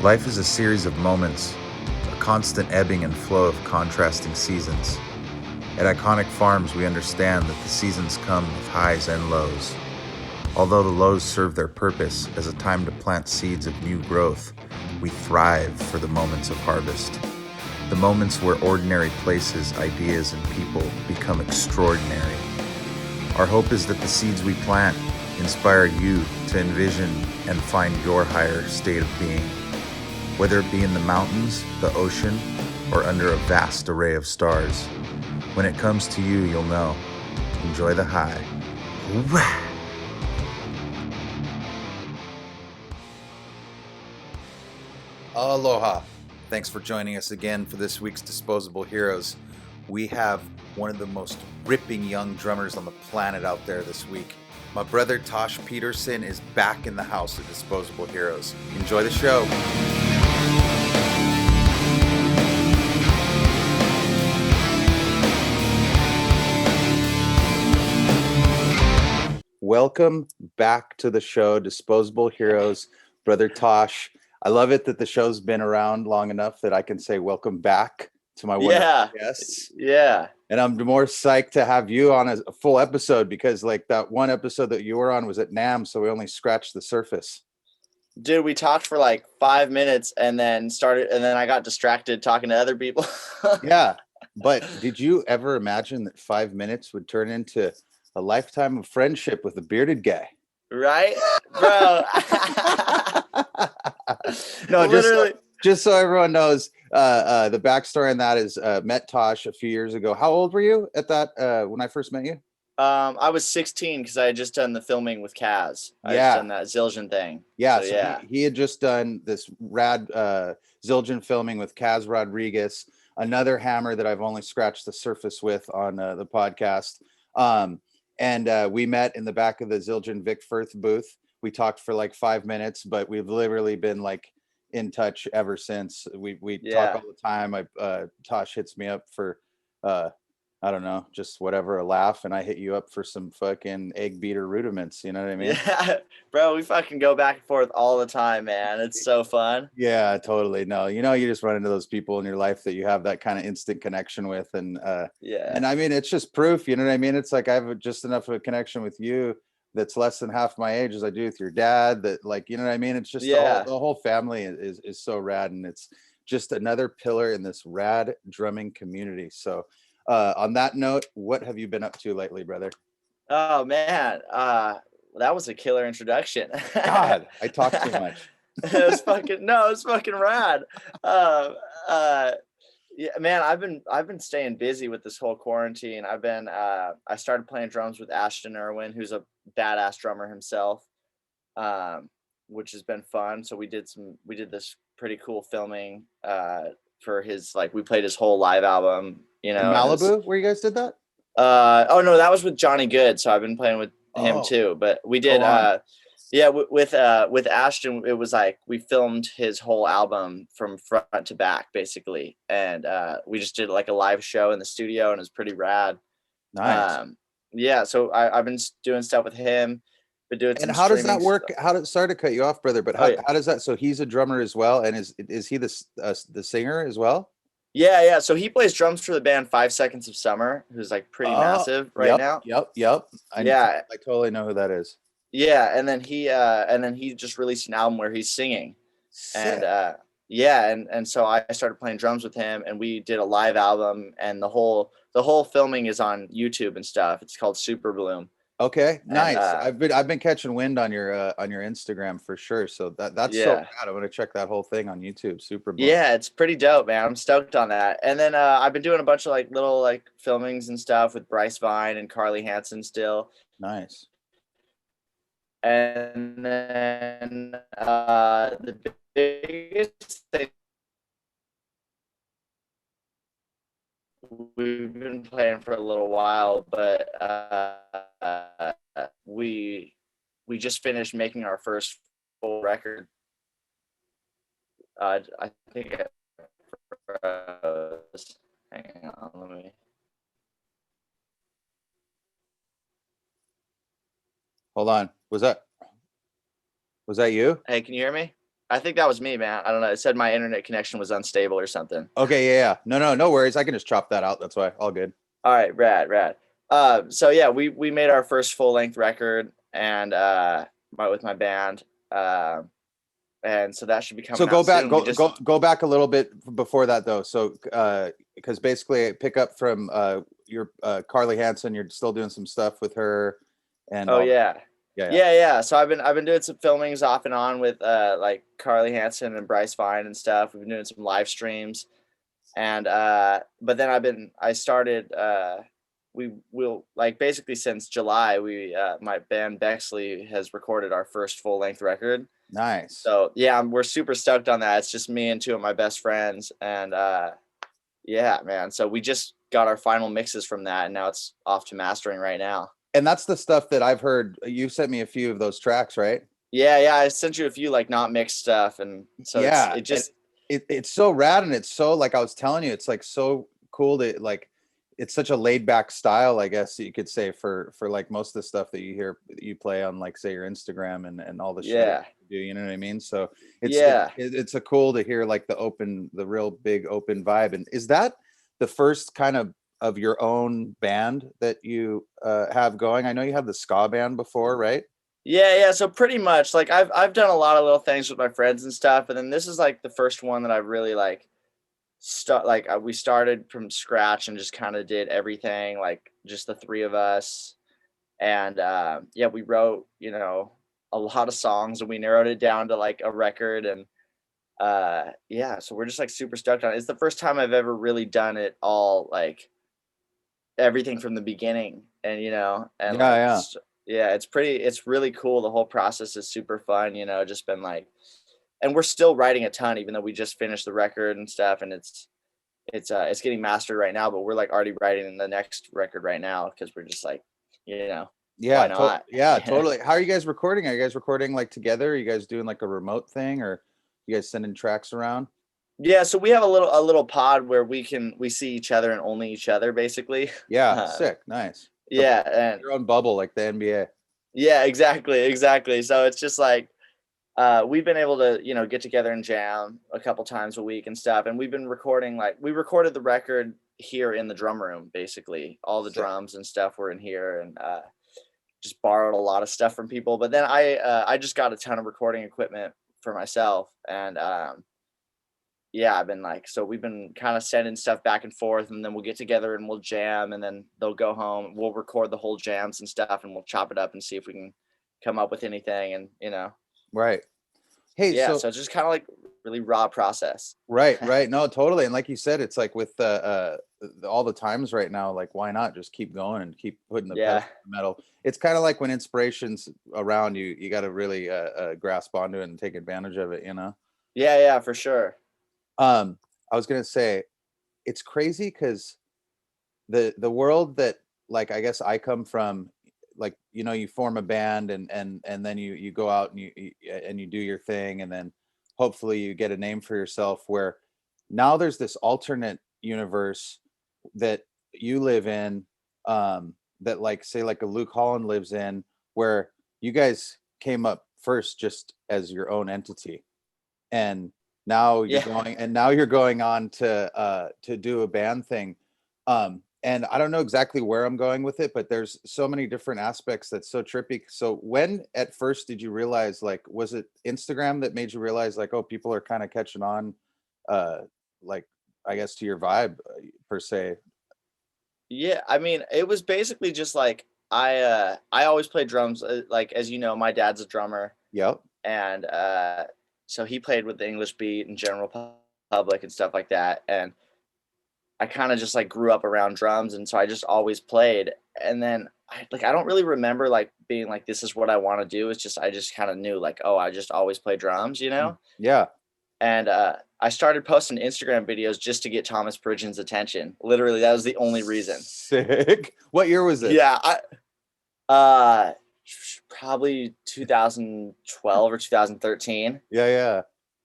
Life is a series of moments, a constant ebbing and flow of contrasting seasons. At Iconic Farms, we understand that the seasons come with highs and lows. Although the lows serve their purpose as a time to plant seeds of new growth, we thrive for the moments of harvest. The moments where ordinary places, ideas, and people become extraordinary. Our hope is that the seeds we plant inspire you to envision and find your higher state of being, whether it be in the mountains, the ocean, or under a vast array of stars. When it comes to you, you'll know. Enjoy the high. Aloha. Thanks for joining us again for this week's Disposable Heroes. We have one of the most ripping young drummers on the planet out there this week. My brother Tosh Peterson is back in the house at Disposable Heroes. Enjoy the show. Welcome back to the show, Disposable Heroes, brother Tosh. I love it that the show's been around long enough that I can say welcome back to my wonderful guests. Yeah. And I'm more psyched to have you on a full episode because like that one episode that you were on was at NAMM, so we only scratched the surface. Dude, we talked for like 5 minutes and then I got distracted talking to other people. Yeah. But did you ever imagine that 5 minutes would turn into a lifetime of friendship with a bearded guy? Right? Bro. No, just so everyone knows, the backstory on that is met Tosh a few years ago. How old were you at that when I first met you? I was 16 because I had just done the filming with Kaz. I had done that Zildjian thing. Yeah, so he had just done this rad Zildjian filming with Kaz Rodriguez, another hammer that I've only scratched the surface with on the podcast. And we met in the back of the Zildjian Vic Firth booth. We talked for like 5 minutes, but we've literally been like in touch ever since. We talk all the time. Tosh hits me up for I don't know, just whatever, a laugh, and I hit you up for some fucking egg beater rudiments. You know what I mean? Yeah, bro, we fucking go back and forth all the time, man. It's so fun. Yeah, totally. No, you just run into those people in your life that you have that kind of instant connection with, and and I mean, it's just proof. You know what I mean? It's like I have just enough of a connection with you that's less than half my age as I do with your dad. That, like, you know what I mean? It's just the whole family is so rad, and it's just another pillar in this rad drumming community. So. On that note, what have you been up to lately, brother? Oh man, that was a killer introduction. God, I talk too much. It's fucking rad. Yeah, man, I've been staying busy with this whole quarantine. I started playing drums with Ashton Irwin, who's a badass drummer himself, which has been fun. So we did this pretty cool filming for his, like, we played his whole live album. You know, in Malibu, where you guys did that? Oh no, that was with Johnny Good. So I've been playing with him too. But we did, with Ashton, it was like we filmed his whole album from front to back, basically, and we just did like a live show in the studio, and it was pretty rad. Nice. So I've been doing stuff with him. Been doing. And how does that work? Sorry to cut you off, brother, but how does that? So he's a drummer as well, and is he the singer as well? Yeah. So he plays drums for the band 5 Seconds of Summer, who's like pretty massive right now. Yep. I totally know who that is. Yeah, and then he just released an album where he's singing. Sick. And so I started playing drums with him, and we did a live album, and the whole filming is on YouTube and stuff. It's called Super Bloom. Okay, nice. And, I've been catching wind on your Instagram for sure. So that's so rad. I'm gonna check that whole thing on YouTube. Super Bloom. Yeah, it's pretty dope, man. I'm stoked on that. And then I've been doing a bunch of like little like filmings and stuff with Bryce Vine and Carly Hansen still. Nice. And then the biggest thing we've been playing for a little while, but we just finished making our first full record. I think hang on, let me. Hold on. Was that you? Hey, can you hear me? I think that was me, man. I don't know. It said my internet connection was unstable or something. Okay, yeah. No worries. I can just chop that out. That's why. All good. All right, rad. So yeah, we made our first full length record and with my band. And so that should be So coming out soon. go back a little bit before that though. So because basically pick up from your Carly Hansen, you're still doing some stuff with her and Oh yeah. Yeah. Yeah. So I've been doing some filmings off and on with like Carly Hansen and Bryce Vine and stuff. We've been doing some live streams, and but then I started we will like basically since July we my band Bexley has recorded our first full length record. Nice. So yeah, we're super stoked on that. It's just me and two of my best friends, and yeah, man. So we just got our final mixes from that, and now it's off to mastering right now. And that's the stuff that I've heard. You sent me a few of those tracks, right? Yeah. I sent you a few like not mixed stuff, and so yeah, it's so rad, and it's so like I was telling you, it's like so cool to like. It's such a laid back style, I guess you could say, for like most of the stuff that you hear you play on, like say your Instagram and all the shit you do. You know what I mean? So it's a cool to hear like the real big open vibe. And is that the first kind of your own band that you have going? I know you had the ska band before, right? Yeah. So pretty much like I've done a lot of little things with my friends and stuff, and then this is like the first one that I really like we started from scratch and just kind of did everything, like just the three of us. And yeah, we wrote, a lot of songs, and we narrowed it down to like a record. And yeah, so we're just like super stoked on it. It's the first time I've ever really done it all, like everything from the beginning. And and yeah, it's really cool. The whole process is super fun, just been like, and we're still writing a ton, even though we just finished the record and stuff, and it's getting mastered right now, but we're like already writing the next record right now, because we're just like, why not? Totally. How are you guys recording? Are you guys recording like together? Are you guys doing like a remote thing, or you guys sending tracks around? Yeah, so we have a little pod where we see each other and only each other, basically. Yeah, sick, nice. Yeah, and your own bubble, like the NBA. Yeah, exactly. So it's just like we've been able to, get together and jam a couple times a week and stuff. And we've been recording, like we recorded the record here in the drum room, basically. All the drums and stuff were in here, and just borrowed a lot of stuff from people. But then I just got a ton of recording equipment for myself. And yeah, we've been kind of sending stuff back and forth, and then we'll get together and we'll jam, and then they'll go home. We'll record the whole jams and stuff, and we'll chop it up and see if we can come up with anything. And, Right. Hey, yeah, so it's just kind of like really raw process. Right. No, totally. And like you said, it's like with all the times right now, like why not just keep going and keep putting the pedal to the metal? It's kind of like when inspiration's around you, you got to really grasp onto it and take advantage of it, Yeah, for sure. I was gonna say, it's crazy because the world that, like, I guess I come from, like, you form a band and then you go out and you do your thing, and then hopefully you get a name for yourself, where now there's this alternate universe that you live in, that like say like a Luke Holland lives in, where you guys came up first just as your own entity, and now you're going on to do a band thing. And I don't know exactly where I'm going with it, but there's so many different aspects that's so trippy. So when at first did you realize, like, was it Instagram that made you realize, like, oh, people are kind of catching on, like, I guess to your vibe per se? Yeah, I mean, it was basically just like I always played drums. Like, as you know, my dad's a drummer. Yep. And so he played with the English Beat and General Public and stuff like that. And I kind of just like grew up around drums, and so I just always played. And then I don't really remember like being like, this is what I want to do. It's just I just kind of knew, like, oh, I just always play drums, Yeah. And I started posting Instagram videos just to get Thomas Pridgen's attention. Literally, that was the only reason. Sick. What year was it? Yeah, probably 2012 or 2013. Yeah.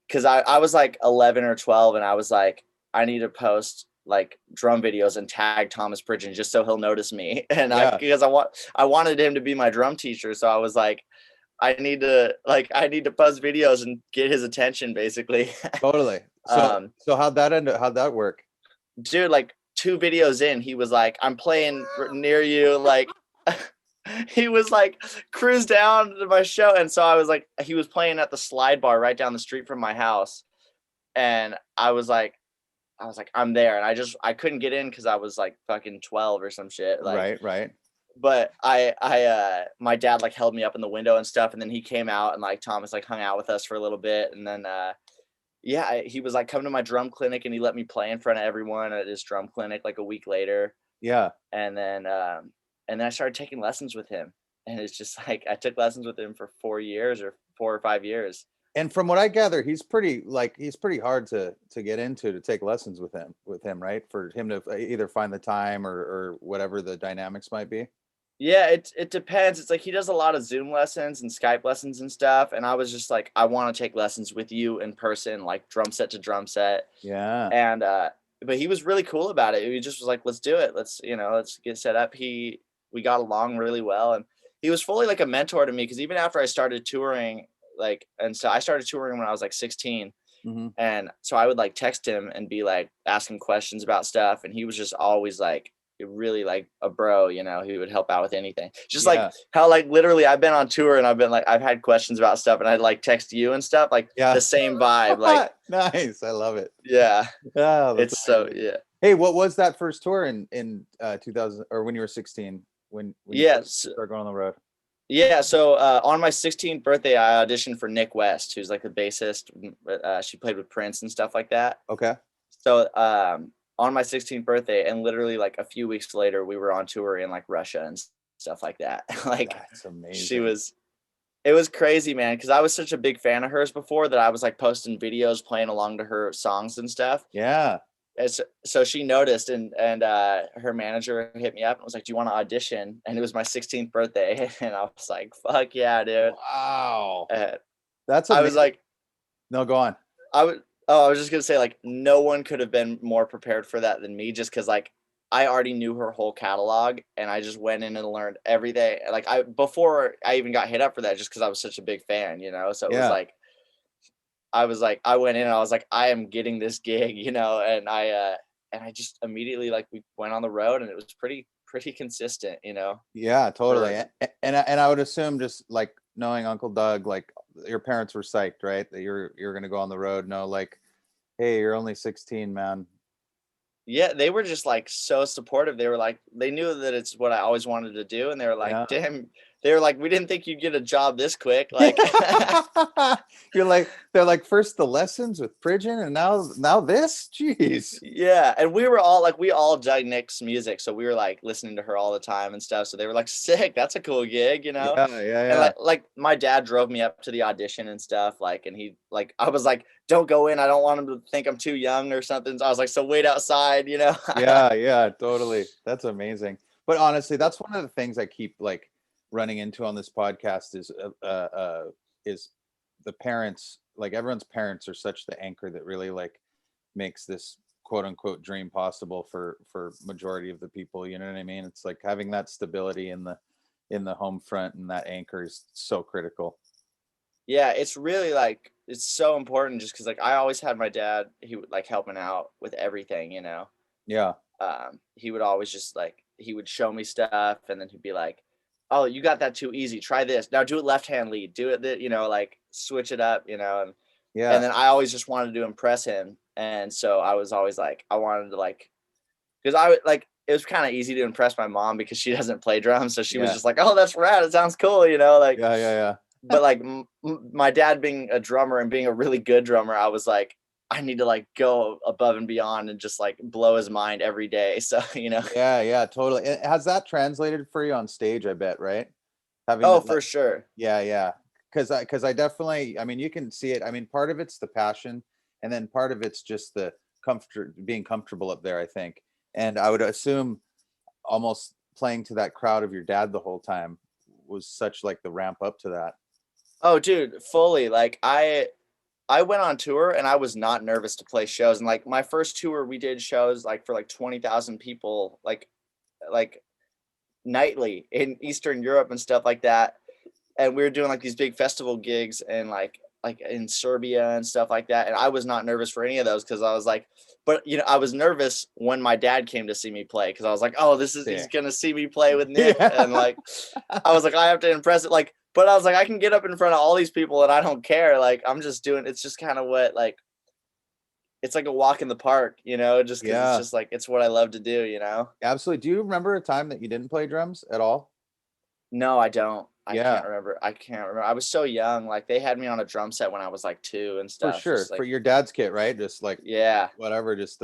Because I was like 11 or 12, and I was like, I need to post like drum videos and tag Thomas Pridgen just so he'll notice me. And because I wanted him to be my drum teacher. So I was like, I need to post videos and get his attention basically. Totally. So how'd that work? Dude, like 2 videos in, he was like, I'm playing near you. Like, he was like, cruise down to my show. And so I was like, he was playing at the Slide Bar right down the street from my house. And I was like, I'm there. And I couldn't get in because I was like fucking 12 or some shit. Like, Right. but my dad like held me up in the window and stuff. And then he came out and like Thomas like hung out with us for a little bit. And then, yeah, he was like, come to my drum clinic, and he let me play in front of everyone at his drum clinic like a week later. Yeah. And then I started taking lessons with him. And it's just like I took lessons with him for 4 years or 4 or 5 years. And from what I gather, he's pretty hard to get into, to take lessons with him, right? For him to either find the time or whatever the dynamics might be. Yeah, it depends. It's like he does a lot of Zoom lessons and Skype lessons and stuff. And I was just like, I want to take lessons with you in person, like drum set to drum set. Yeah. And but he was really cool about it. He just was like, let's do it. Let's get set up. We got along really well. And he was fully like a mentor to me, because even after I started touring, so I started touring when I was like 16. Mm-hmm. And so I would like text him and be like asking questions about stuff. And he was just always like, really like a bro, he would help out with anything. Just like how like literally I've been on tour and I've had questions about stuff, and I'd like text you and stuff, like the same vibe. Like nice. I love it. Yeah. Oh, it's so, yeah. Hey, what was that first tour in 2000, or when you were 16, when you started going on the road? Yeah, so on my 16th birthday, I auditioned for Nick West, who's like the bassist. She played with Prince and stuff like that. Okay. So on my 16th birthday, and literally like a few weeks later, we were on tour in like Russia and stuff like that. Like, that's amazing. It was crazy, man, because I was such a big fan of hers before that I was like posting videos playing along to her songs and stuff. Yeah. So she noticed, and her manager hit me up and was like, do you want to audition? And it was my 16th birthday. And I was like, fuck yeah, dude. Wow. That's amazing. I was like, no, go on. I was just gonna say, like, no one could have been more prepared for that than me, just because like I already knew her whole catalog, and I just went in and learned everything. Like before I even got hit up for that, just because I was such a big fan, so it was like I went in and I was like, I am getting this gig, and I just immediately, like, we went on the road, and it was pretty consistent, Yeah, totally. And I would assume, just like knowing Uncle Doug, like your parents were psyched, right? That you're going to go on the road. No, like, hey, you're only 16, man. Yeah, they were just like so supportive. They were like, they knew that it's what I always wanted to do. And they were like, damn, they were like, we didn't think you'd get a job this quick. Like, they're like, first the lessons with Pridgeon, and now this. Jeez. Yeah. And we all dug Nick's music. So we were like listening to her all the time and stuff. So they were like, sick, that's a cool gig, Yeah. And like my dad drove me up to the audition and stuff. Like, and he, like, I was like, don't go in. I don't want him to think I'm too young or something. So I was like, so wait outside, Yeah, totally. That's amazing. But honestly, that's one of the things I keep like running into on this podcast is the parents. Like, everyone's parents are such the anchor that really like makes this quote unquote dream possible for majority of the people. You know what I mean? It's like having that stability in the home front, and that anchor is so critical. Yeah, it's really like, it's so important, just because like I always had my dad, he would like helping out with everything, Yeah. He would always just like, he would show me stuff, and then he'd be like, oh, you got that too easy, try this, now do it left hand lead, do it, like switch it up, and and then I always just wanted to impress him. And so I was always like, I wanted to, like, because I would like, it was kind of easy to impress my mom because she doesn't play drums, so she was just like, oh, that's rad, it sounds cool, like. Yeah. But like my dad being a drummer and being a really good drummer, I was like, I need to like go above and beyond and just like blow his mind every day. So, Yeah, totally. Has that translated for you on stage? I bet, right? For sure. Yeah. Because I definitely, I mean, you can see it. I mean, part of it's the passion, and then part of it's just the being comfortable up there, I think. And I would assume almost playing to that crowd of your dad the whole time was such like the ramp up to that. Oh, dude, fully. Like I went on tour and I was not nervous to play shows. And like my first tour, we did shows like for like 20,000 people, like nightly in Eastern Europe and stuff like that. and we were doing like these big festival gigs and like in Serbia and stuff like that. And I was not nervous for any of those because I was like, but I was nervous when my dad came to see me play because I was like, oh, he's gonna see me play with Nick, and like I was like, I have to impress it, like, but I was like, I can get up in front of all these people and I don't care, like I'm just doing, it's just kind of what, like, it's like a walk in the park, just because it's just like it's what I love to do, Absolutely. Do you remember a time that you didn't play drums at all? No, I don't. I Yeah. can't remember. I was so young. Like they had me on a drum set when I was like 2 and For stuff. sure. Just, like, For your dad's kit, right? Just like whatever, just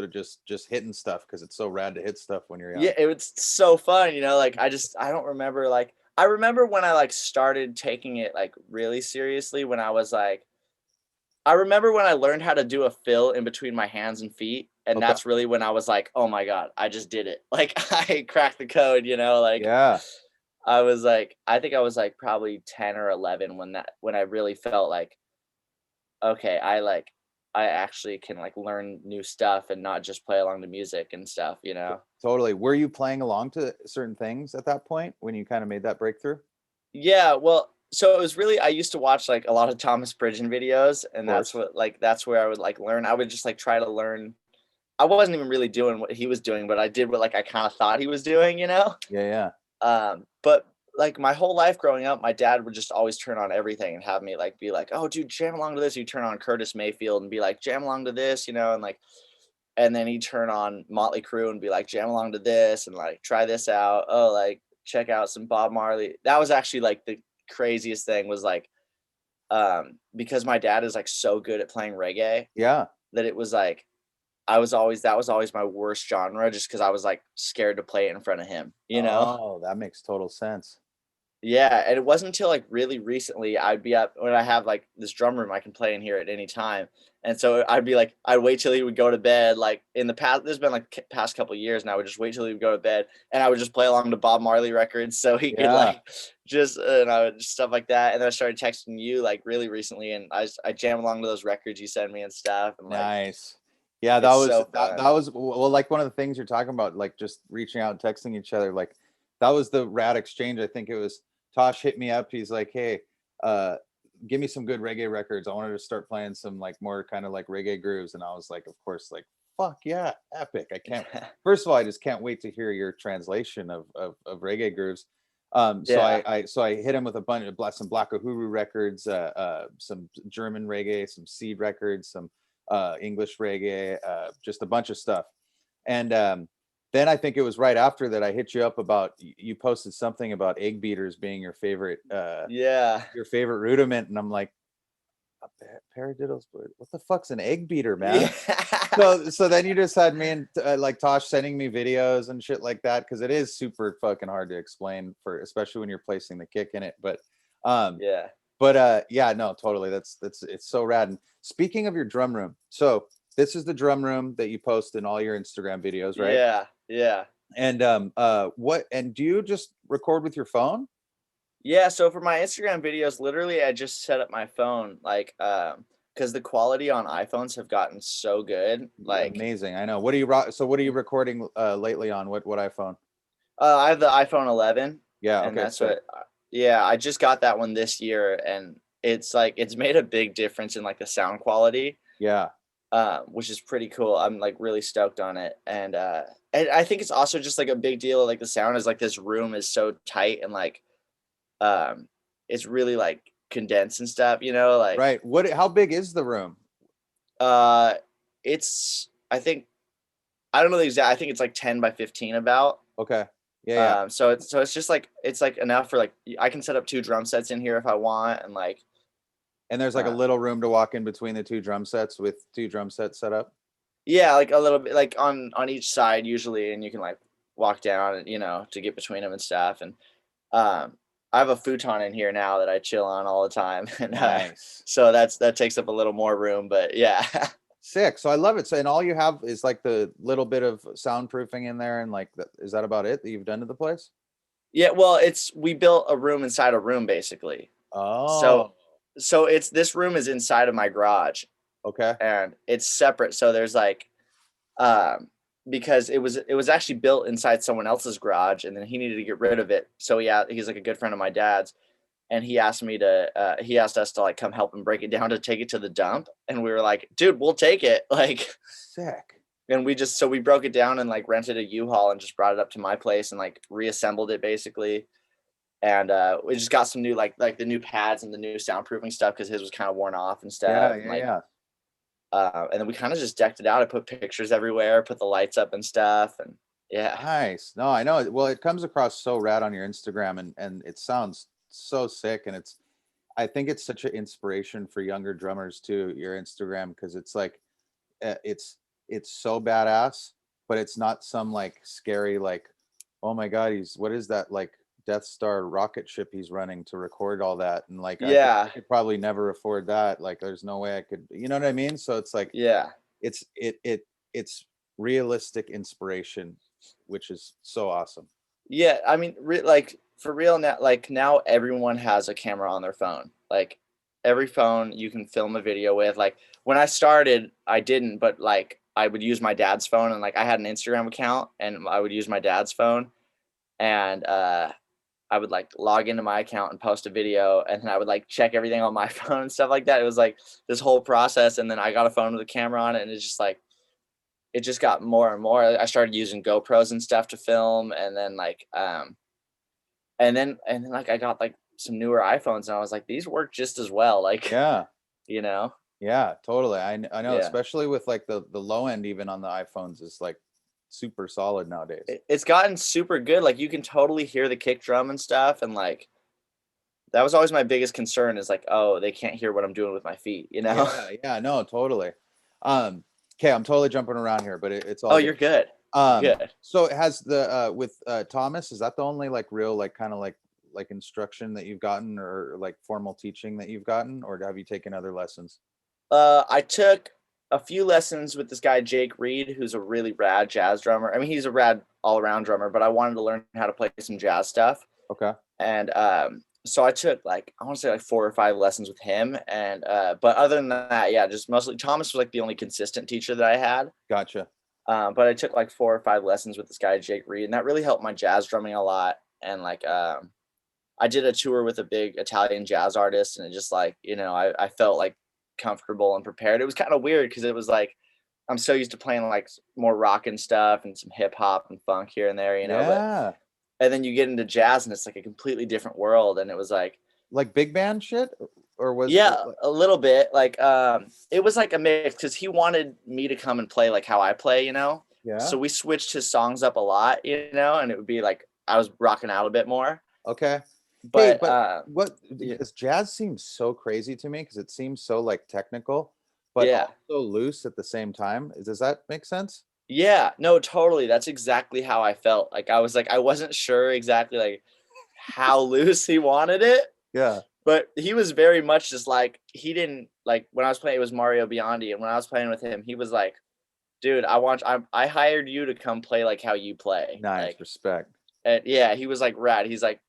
hitting stuff because it's so rad to hit stuff when you're young. Yeah, it was so fun, like I don't remember, like I remember when I like started taking it like really seriously when I was like, I remember when I learned how to do a fill in between my hands and feet, and Okay. that's really when I was like, oh my God, I just did it. Like I cracked the code, like Yeah. I was like, I think I was like probably 10 or 11 when I really felt like, okay, I actually can like learn new stuff and not just play along to music and stuff, Totally. Were you playing along to certain things at that point when you kind of made that breakthrough? Yeah, well, so it was really, I used to watch like a lot of Thomas Pridgen videos, and that's where I would like learn. I would just like try to learn. I wasn't even really doing what he was doing, but I did what like I kind of thought he was doing, Yeah. But like my whole life growing up, my dad would just always turn on everything and have me like be like, "Oh, dude, jam along to this." You turn on Curtis Mayfield and be like, "Jam along to this," and like, and then he'd turn on Motley Crue and be like, "Jam along to this," and like, "Try this out." Oh, like check out some Bob Marley. That was actually like the craziest thing was like, because my dad is like so good at playing reggae. Yeah. That it was like, that was always my worst genre just because I was like scared to play it in front of him, Oh, that makes total sense. Yeah, and it wasn't until like really recently I'd be up when I have like this drum room I can play in here at any time. And so I'd be like, I'd wait till he would go to bed. Like in the past, there's been like past couple of years, and I would just wait till he would go to bed, and I would just play along to Bob Marley records, so he could like just, and I would just stuff like that. And then I started texting you like really recently, and I jam along to those records you send me and stuff. And like, nice. Yeah, that was so that fun. was well, like one of the things you're talking about, like just reaching out and texting each other. Like that was the rad exchange. I think it was Tosh hit me up. He's like, "Hey, give me some good reggae records. I wanted to start playing some like more kind of like reggae grooves." And I was like, of course, like fuck yeah, epic. I can't. First of all, I just can't wait to hear your translation of reggae grooves. So I hit him with a bunch of some Black Uhuru records, some German reggae, some Seed records, some English reggae, just a bunch of stuff. And then I think it was right after that I hit you up about, you posted something about egg beaters being your favorite your favorite rudiment, and I'm like, paradiddles, what the fuck's an egg beater, man? So then you just had me and like Tosh sending me videos and shit like that, because it is super fucking hard to explain, for especially when you're placing the kick in it. But yeah, no, totally, that's it's so rad. And speaking of your drum room, so this is the drum room that you post in all your Instagram videos, right? Yeah. And do you just record with your phone? Yeah, so for my Instagram videos, literally I just set up my phone, like because the quality on iPhones have gotten so good. Like amazing. I know. What are you recording lately on? What iPhone? I have the iPhone 11. Yeah, and okay, that's what I just got that one this year, and it's like it's made a big difference in like the sound quality. Yeah. Which is pretty cool. I'm like really stoked on it. And I think it's also just like a big deal. Like the sound is like, this room is so tight, and like it's really like condensed and stuff, like right. How big is the room? It's, I don't know the exact, I think it's like 10 by 15 about. Okay. Yeah. So it's just like, it's like enough for like, I can set up 2 drum sets in here if I want, and like, and there's like a little room to walk in between the 2 drum sets with 2 drum sets set up. Yeah, like a little bit, like on each side usually, and you can like walk down, and to get between them and stuff. And I have a futon in here now that I chill on all the time, and nice. So that takes up a little more room, but yeah. Sick. So I love it. So, and all you have is like the little bit of soundproofing in there, and like, is that about it that you've done to the place? Yeah, well, we built a room inside a room basically. Oh. So this room is inside of my garage. Okay. And it's separate. So there's like, because it was actually built inside someone else's garage, and then he needed to get rid of it. So yeah, he's like a good friend of my dad's. and he asked us to like come help him break it down to take it to the dump, and we were like, dude, we'll take it. Like, Sick. and we broke it down and like rented a U-Haul and just brought it up to my place and like reassembled it basically. And we just got some new like the new pads and the new soundproofing stuff because his was kind of worn off and stuff. And then we kind of just decked it out. I put pictures everywhere, put the lights up and stuff, and yeah. Nice. No, I know. Well, it comes across so rad on your Instagram, and it sounds so sick. And I think it's such an inspiration for younger drummers too, your Instagram, because it's like, it's so badass, but it's not some like scary, like, oh my God, what is that, like Death Star rocket ship he's running to record all that? And like, I could probably never afford that. Like, there's no way I could, you know what I mean? So it's like, yeah, it's realistic inspiration, which is so awesome. Yeah, I mean, like for real now, like now everyone has a camera on their phone. Like every phone you can film a video with. Like when I started, I didn't, but like I would use my dad's phone, and like I had an Instagram account and I would use my dad's phone, and I would like log into my account and post a video, and then I would like check everything on my phone and stuff like that. It was like this whole process, and then I got a phone with a camera on it, and it's just like it just got more and more. I started using GoPros and stuff to film, and then like and then like I got like some newer iPhones, and I was like, these work just as well. Like, Yeah, you know. yeah, totally. I know, Yeah. especially with like the low end, even on the iPhones, is like super solid nowadays. It's gotten super good. Like you can totally hear the kick drum and stuff, and like that was always my biggest concern is like, oh, they can't hear what I'm doing with my feet, you know? Yeah, no, totally. Okay, I'm totally jumping around here, but it's all Oh, good. you're good. Good. So it has the with Thomas, is that the only like real like kind of like instruction that you've gotten, or like formal teaching that you've gotten, or have you taken other lessons? I took a few lessons with this guy Jake Reed, who's a really rad jazz drummer. I mean, he's a rad all-around drummer, but I wanted to learn how to play some jazz stuff. Okay. And so I took like, I want to say like 4 or 5 lessons with him. And but other than that, yeah, just mostly Thomas was like the only consistent teacher that I had. Gotcha. But I took like 4 or 5 lessons with this guy Jake Reed, and that really helped my jazz drumming a lot. And like I did a tour with a big Italian jazz artist, and it just like, you know, I felt like comfortable and prepared. It was kind of weird because it was like I'm so used to playing like more rock and stuff and some hip hop and funk here and there, you know. Yeah. And then you get into jazz and it's like a completely different world. And it was like big band shit, or was yeah, it like... a little bit like it was like a mix because he wanted me to come and play like how I play, you know. Yeah. So we switched his songs up a lot, you know, and it would be like I was rocking out a bit more. Okay. But, what, because jazz seems so crazy to me because it seems so like technical, but yeah, also loose at the same time. Does that make sense? Yeah, no, totally. That's exactly how I felt. Like I was like, I wasn't sure exactly like how loose he wanted it. Yeah. But he was very much just like, he didn't like when I was playing, it was Mario Biondi. And when I was playing with him, he was like, dude, I hired you to come play like how you play. Nice. Like, respect. And yeah, he was like rad. He's like,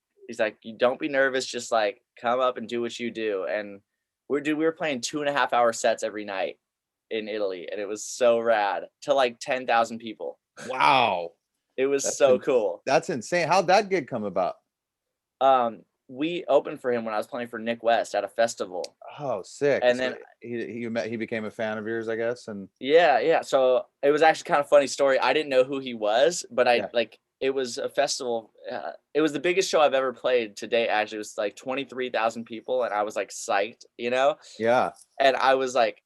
you don't be nervous, just like come up and do what you do. And we were playing 2.5-hour sets every night in Italy, and it was so rad to like 10,000 people. Wow. It was so cool. That's insane. How'd that gig come about? We opened for him when I was playing for Nick West at a festival. Oh, sick. And so then he became a fan of yours, I guess. And yeah. So it was actually kind of funny story. I didn't know who he was, but it was a festival. It was the biggest show I've ever played to date. Actually, it was like 23,000 people, and I was like psyched, you know? Yeah. And I was like,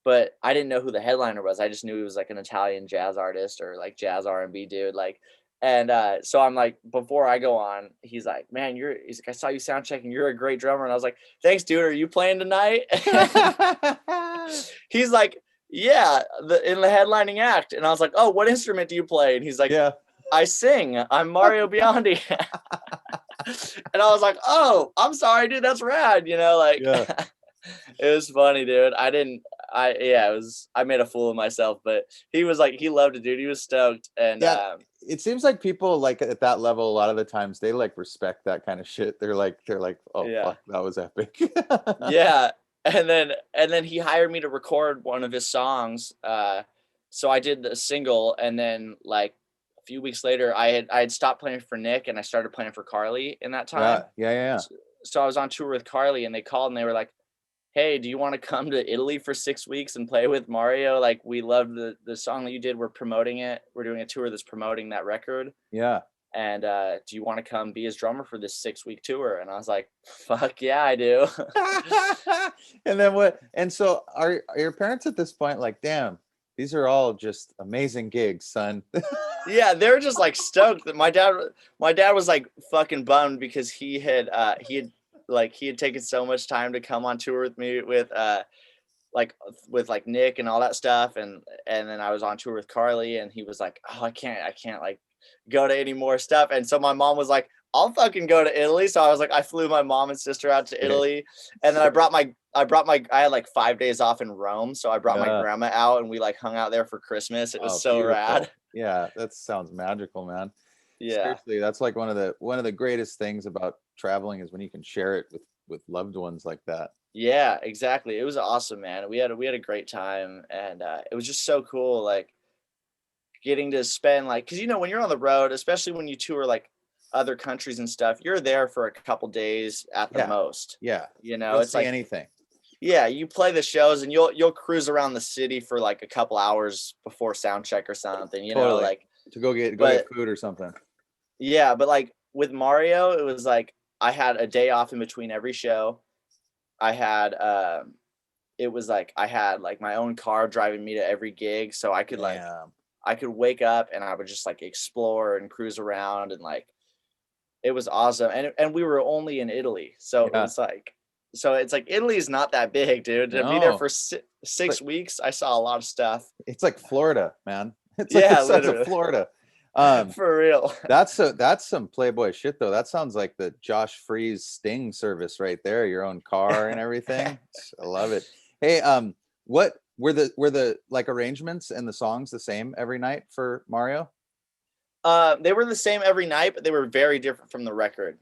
but I didn't know who the headliner was. I just knew he was like an Italian jazz artist or like jazz R&B dude. Like, and so I'm like, before I go on, he's like, man, he's like, I saw you sound checking. You're a great drummer. And I was like, thanks, dude. Are you playing tonight? He's like, yeah, in the headlining act. And I was like, oh, what instrument do you play? And he's like, yeah, I sing. I'm Mario Biondi. And I was like, oh, I'm sorry, dude. That's rad. You know, like, yeah. It was funny, dude. I made a fool of myself, but he was like, he loved it, dude. He was stoked. And yeah, it seems like people like at that level, a lot of the times they like respect that kind of shit. They're like, oh, yeah. Fuck, that was epic. Yeah. And then he hired me to record one of his songs. So I did the single, and then like a few weeks later, I had stopped playing for Nick and I started playing for Carly in that time. Yeah. I was on tour with Carly, and they called and they were like, "Hey, do you want to come to Italy for 6 weeks and play with Mario? Like, we love the song that you did. We're promoting it. We're doing a tour that's promoting that record. Yeah. And do you want to come be his drummer for this 6-week tour?" And I was like, "Fuck yeah, I do." And then what? And so are your parents at this point like, damn, these are all just amazing gigs, son? Yeah, they were just like stoked that my dad was like fucking bummed because he had taken so much time to come on tour with me with Nick and all that stuff, and then I was on tour with Carly, and he was like, "Oh, I can't like go to any more stuff." And so my mom was like, "I'll fucking go to Italy." So I was like, I flew my mom and sister out to Italy, and then I had like 5 days off in Rome, so I brought my grandma out, and we like hung out there for Christmas. It was so beautiful. rad. Yeah, that sounds magical, man. Yeah. Seriously, that's like one of the greatest things about traveling is when you can share it with loved ones like that. Yeah, exactly. It was awesome, man. We had a great time, and it was just so cool, like getting to spend like, because when you're on the road, especially when you tour like other countries and stuff, you're there for a couple days at the most. Yeah. It's see like anything. Yeah, you play the shows and you'll cruise around the city for like a couple hours before sound check or something, Totally. like to go get food or something. Yeah, but like with Mario, it was like I had a day off in between every show. I had it was like I had like my own car driving me to every gig, so I could I could wake up and I would just like explore and cruise around, and like it was awesome. And we were only in Italy, so it was like it's like Italy is not that big, dude. To be there for 6 weeks, I saw a lot of stuff. It's like Florida, man. It's like the size of Florida. For real. That's some Playboy shit though. That sounds like the Josh Freeze Sting service right there. Your own car and everything. I love it. Hey, what were the like arrangements and the songs the same every night for Mario? They were the same every night, but they were very different from the record.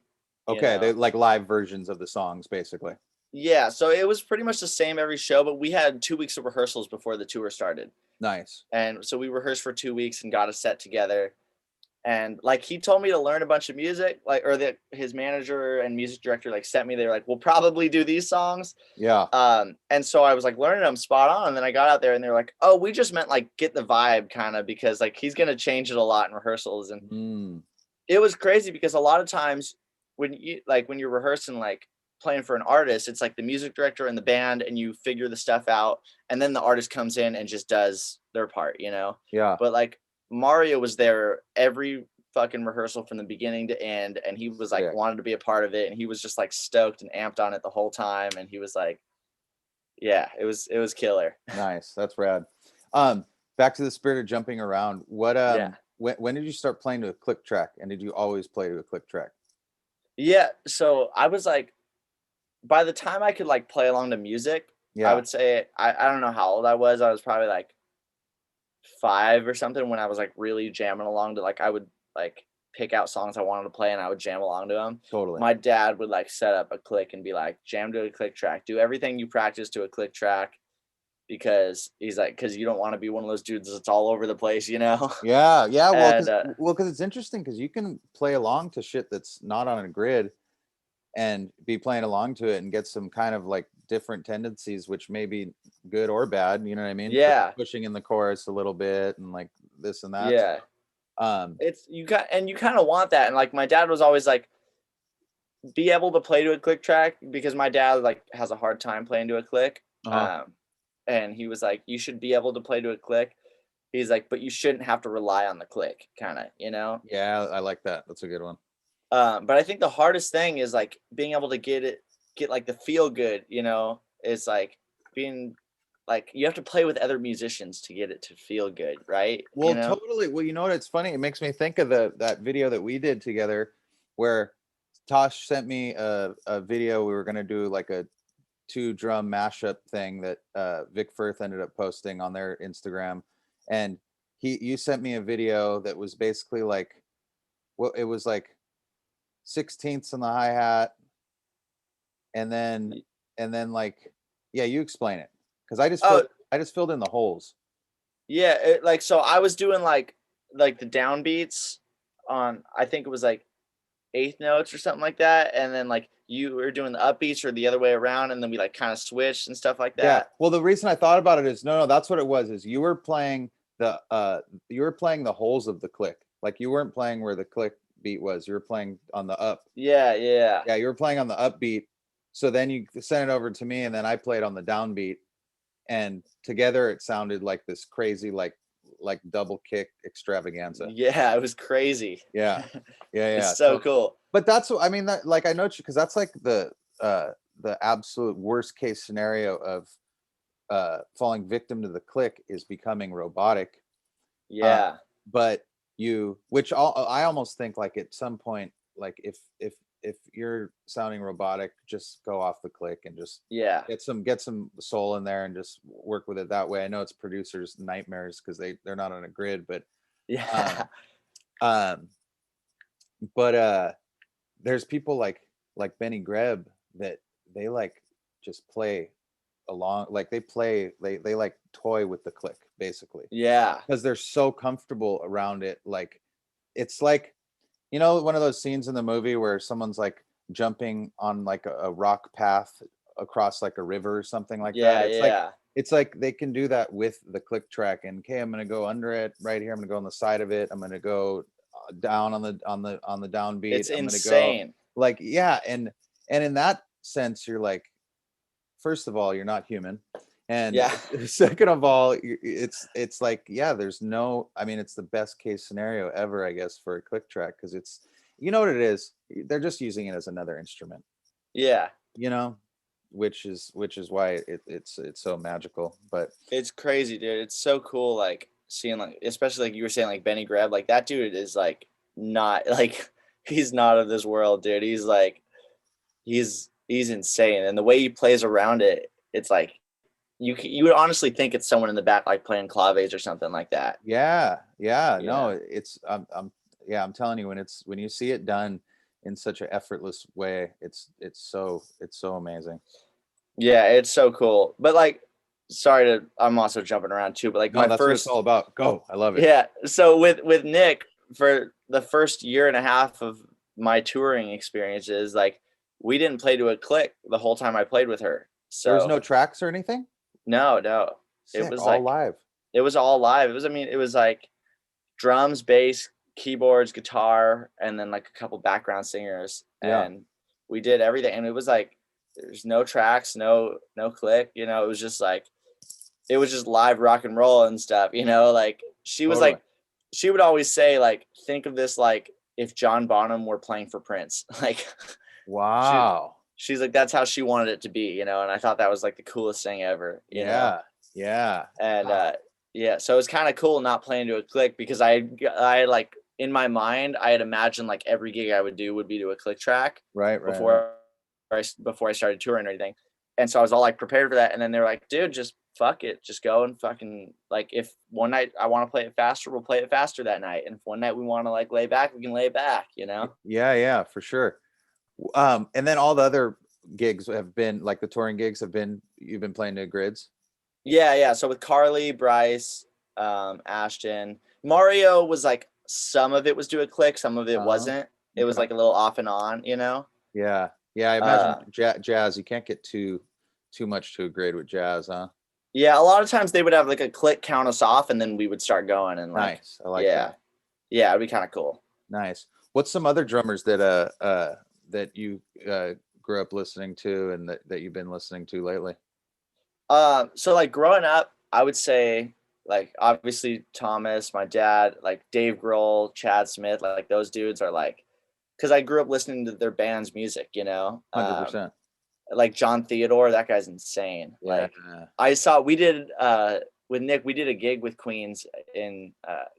Okay, they like live versions of the songs, basically. Yeah, so it was pretty much the same every show, but we had 2 weeks of rehearsals before the tour started. Nice. And so we rehearsed for 2 weeks and got a set together. And like he told me to learn a bunch of music, like, or that his manager and music director like sent me. They were like, "We'll probably do these songs." Yeah. And so I was like learning them spot on. And then I got out there and they're like, "Oh, we just meant like get the vibe kind of, because like he's gonna change it a lot in rehearsals." And it was crazy because a lot of times when you're rehearsing, like playing for an artist, it's like the music director and the band, and you figure the stuff out, and then the artist comes in and just does their part, Yeah. But like Mario was there every fucking rehearsal from the beginning to end, and he was like wanted to be a part of it, and he was just like stoked and amped on it the whole time, and he was like, yeah, it was killer. Nice. That's rad. Back to the spirit of jumping around. What when did you start playing to a click track, and did you always play to a click track? Yeah, so I was like, by the time I could like play along to music, I would say I don't know how old I was. I was probably like 5 or something when I was like really jamming along to, like, I would like pick out songs I wanted to play and I would jam along to them. Totally. My dad would like set up a click and be like, "Jam to a click track, do everything you practice to a click track," because he's like, because you don't want to be one of those dudes that's all over the place, Yeah. Well, because it's interesting because you can play along to shit that's not on a grid and be playing along to it and get some kind of like different tendencies, which may be good or bad, you know what I mean? Yeah. Pushing in the chorus a little bit and like this and that. Yeah. It's you kind of want that. And like my dad was always like, be able to play to a click track, because my dad like has a hard time playing to a click. And he was like, you should be able to play to a click. He's like, but you shouldn't have to rely on the click, kind of, Yeah, I like that. That's a good one. But I think the hardest thing is like being able to get like the feel good, is like being like, you have to play with other musicians to get it to feel good, right? Well, totally. Well, you know what? It's funny. It makes me think of that video that we did together where Tosh sent me a video. We were going to do like a 2-drum mashup thing that Vic Firth ended up posting on their Instagram. And you sent me a video that was basically like, well, it was like 16ths on the hi-hat, and then like, yeah, you explain it, because I just filled in the holes. Yeah, so I was doing like the downbeats on, I think it was like eighth notes or something like that, and then like you were doing the upbeats or the other way around, and then we like kind of switched and stuff like that. Yeah. Well, the reason I thought about it is no, that's what it was. Is you were playing the holes of the click. Like you weren't playing where the click beat was. You were playing on the up. Yeah. Yeah, you were playing on the upbeat. So then you sent it over to me, and then I played on the downbeat, and together it sounded like this crazy like double kick extravaganza. Yeah, it was crazy. Yeah. It's so cool. But that's what I mean. That like I know because that's like the absolute worst case scenario of falling victim to the click is becoming robotic. Yeah. But which I almost think like at some point, like if you're sounding robotic, just go off the click and just get some soul in there and just work with it that way. I know it's producers' nightmares because they're not on a grid, but yeah. But there's people like Benny Greb that they like just play along, like they like toy with the click basically. Yeah. Because they're so comfortable around it. Like it's like, you know, one of those scenes in the movie where someone's like jumping on like a rock path across like a river or something like that. It's like they can do that with the click track. And okay, I'm gonna go under it right here. I'm gonna go on the side of it. I'm gonna go down on the downbeat. It's I'm insane. gonna go like and in that sense, you're like, first of all, you're not human. And second of all, it's like, there's no, I mean, it's the best case scenario ever, I guess, for a click track. Cause it's, you know what it is? They're just using it as another instrument. Yeah. You know, which is why it's so magical, but it's crazy, dude. It's so cool. Like seeing like, especially like you were saying, like Benny Greb, like that dude is like, not like, he's not of this world, dude. He's like, he's insane. And the way he plays around it, it's like, you would honestly think it's someone in the back like playing claves or something like that. No, it's I'm telling you, when you see it done in such an effortless way, it's so amazing. Yeah, it's so cool. But like, I'm also jumping around too, but like that's what it's all about. Go. I love it. Yeah. So with Nick, for the first year and a half of my touring experiences, like we didn't play to a click the whole time I played with her. So there was no tracks or anything? No. Sick. It was all like live. It was all live. It was like drums, bass, keyboards, guitar, and then like a couple background singers. Yeah. And we did everything. And it was like, there's no tracks, no click, you know, it was just live rock and roll and stuff, you know, like she was like, she would always say like, think of this like if John Bonham were playing for Prince. Like, wow. She's like, that's how she wanted it to be, you know? And I thought that was like the coolest thing ever, you know? Yeah. And so it's kind of cool not playing to a click because I like in my mind, I had imagined like every gig I would do would be to a click track before I started touring or anything. And so I was all like prepared for that. And then they were like, dude, just fuck it. Just go and fucking like, if one night I want to play it faster, we'll play it faster that night. And if one night we want to like lay back, we can lay back, you know? Yeah, for sure. And then all the other gigs have been like the touring gigs you've been playing to grids. Yeah. So with Carly, Bryce, Ashton, Mario was like, some of it was to a click, some of it wasn't. It was like a little off and on, you know? Yeah. I imagine jazz, you can't get too much to a grid with jazz, huh? Yeah, a lot of times they would have like a click count us off and then we would start going and like, nice. I like that. Yeah, it'd be kind of cool. Nice. What's some other drummers that you grew up listening to and that you've been listening to lately? So like growing up, I would say like obviously Thomas, my dad, like Dave Grohl, Chad Smith, like those dudes are like, because I grew up listening to their band's music, you know. 100%. Like John Theodore, that guy's insane. Yeah. Like we did with Nick, we did a gig with Queens in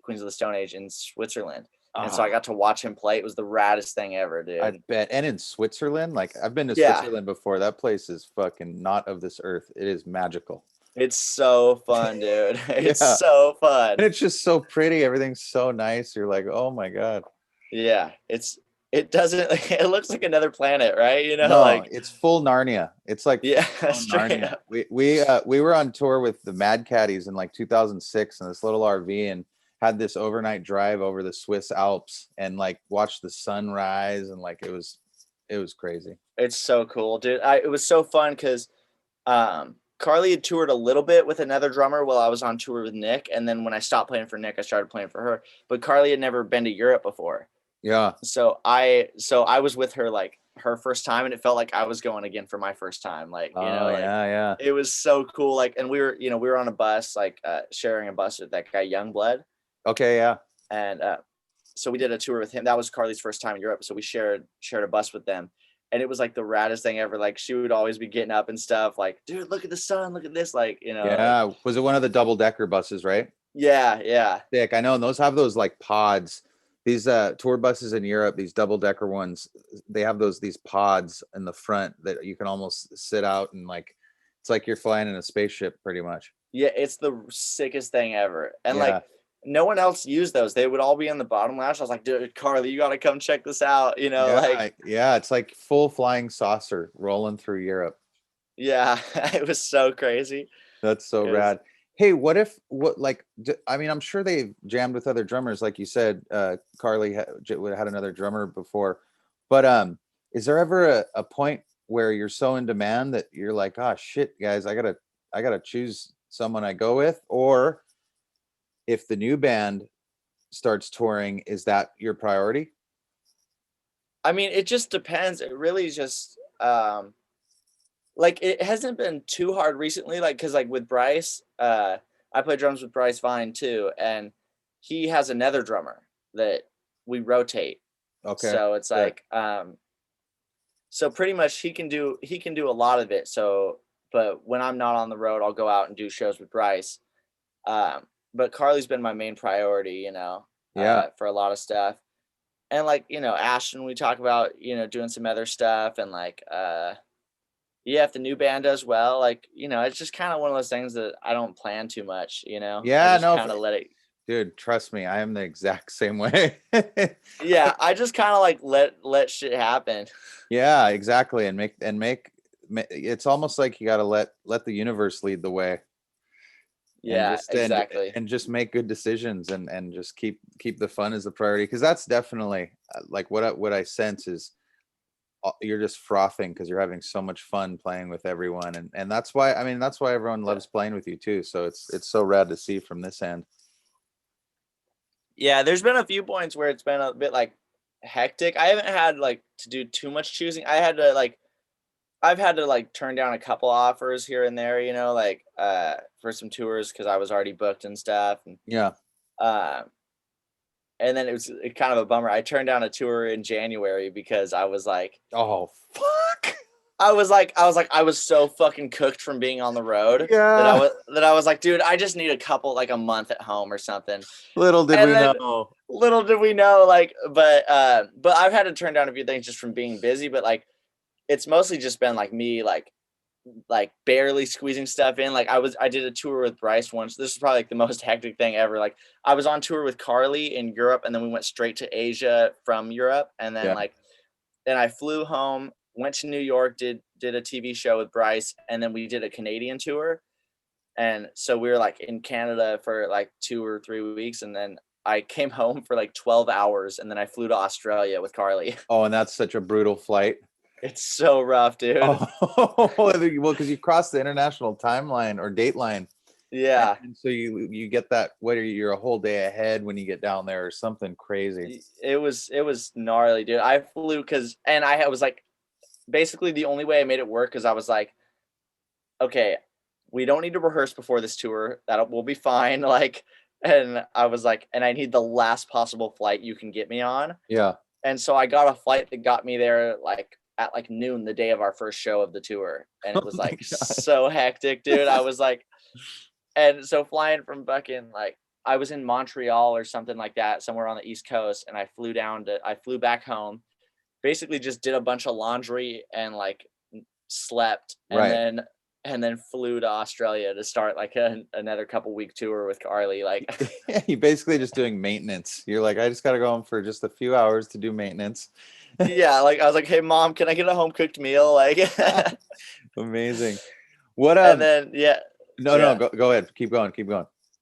Queens of the Stone Age in Switzerland. And so I got to watch him play. It was the raddest thing ever, dude. I bet. And in Switzerland, like I've been to Switzerland before. That place is fucking not of this earth. It is magical. It's so fun, dude. It's so fun. And it's just so pretty. Everything's so nice. You're like, oh my God. Yeah. It looks like another planet, right? You know, no, like it's full Narnia. It's like Narnia. We were on tour with the Mad Caddies in like 2006 in this little RV, and had this overnight drive over the Swiss Alps and like watched the sunrise, and like it was crazy. It's so cool, dude. It was so fun because Carly had toured a little bit with another drummer while I was on tour with Nick, and then when I stopped playing for Nick, I started playing for her. But Carly had never been to Europe before. Yeah. So I was with her like her first time, and it felt like I was going again for my first time. Like, you know, like yeah. it was so cool. Like, and we were on a bus, like sharing a bus with that guy Youngblood. Okay, yeah. And so we did a tour with him. That was Carly's first time in Europe. So we shared a bus with them. And it was like the raddest thing ever. Like she would always be getting up and stuff. Like, dude, look at the sun. Look at this. Like, you know. Yeah. Like, was it one of the double-decker buses, right? Yeah. Thick. I know. And those have those like pods. These tour buses in Europe, these double-decker ones, they have these pods in the front that you can almost sit out and like, it's like you're flying in a spaceship pretty much. Yeah, it's the sickest thing ever. And like no one else used those. They would all be on the bottom lounge. I was like, dude, Carly, you got to come check this out. You know, it's like full flying saucer rolling through Europe. Yeah, it was so crazy. That's so rad. Hey, I mean, I'm sure they've jammed with other drummers. Like you said, Carly had another drummer before, but is there ever a point where you're so in demand that you're like, oh shit, guys, I gotta choose someone I go with? Or if the new band starts touring, is that your priority? I mean, it just depends. It really just like it hasn't been too hard recently, like because like with Bryce, I play drums with Bryce Vine too, and he has another drummer that we rotate. Okay. So it's like so pretty much he can do a lot of it. So but when I'm not on the road, I'll go out and do shows with Bryce. But Carly's been my main priority, you know, for a lot of stuff. And like, you know, Ashton, we talk about, you know, doing some other stuff, and like, if the new band does well, like, you know, it's just kind of one of those things that I don't plan too much, you know? Yeah, no, kind of let it. Dude, trust me, I am the exact same way. Yeah, I just kind of like let shit happen. Yeah, exactly. And make it's almost like you got to let the universe lead the way. Yeah, exactly. And just make good decisions and just keep the fun as the priority, because that's definitely like what I sense is you're just frothing because you're having so much fun playing with everyone, and that's why everyone loves playing with you too. So it's so rad to see from this end. Yeah, there's been a few points where it's been a bit like hectic. I haven't had like to do too much choosing. I've had to like turn down a couple offers here and there, you know, like for some tours because I was already booked and stuff. And, and then it was kind of a bummer. I turned down a tour in January because I was like, oh fuck. I was so fucking cooked from being on the road that I was like, dude, I just need a month at home or something. Little did we know, like, but I've had to turn down a few things just from being busy, but like, it's mostly just been like me, like barely squeezing stuff in. Like I did a tour with Bryce once. This is probably like the most hectic thing ever. Like I was on tour with Carly in Europe, and then we went straight to Asia from Europe. And then then I flew home, went to New York, did a TV show with Bryce, and then we did a Canadian tour. And so we were like in Canada for like 2 or 3 weeks, and then I came home for like 12 hours, and then I flew to Australia with Carly. Oh, and that's such a brutal flight. It's so rough, dude. Oh, well, because you cross the international timeline or date line. Yeah. And so you get that, you're a whole day ahead when you get down there or something crazy. It was gnarly, dude. I flew and I was like, basically the only way I made it work because I was like, okay, we don't need to rehearse before this tour. We'll be fine. Like, and I was like, and I need the last possible flight you can get me on. Yeah. And so I got a flight that got me there like at like noon the day of our first show of the tour, and it was like so hectic, dude. I was like, and so flying from fucking like I was in Montreal or something like that, somewhere on the East Coast, and I flew back home, basically just did a bunch of laundry and like slept, and then flew to Australia to start like another couple week tour with Carly. Like you basically just doing maintenance. You're like, I just got to go home for just a few hours to do maintenance. Yeah, like I was like, hey mom, can I get a home cooked meal? Like amazing. What and then no, go ahead, keep going.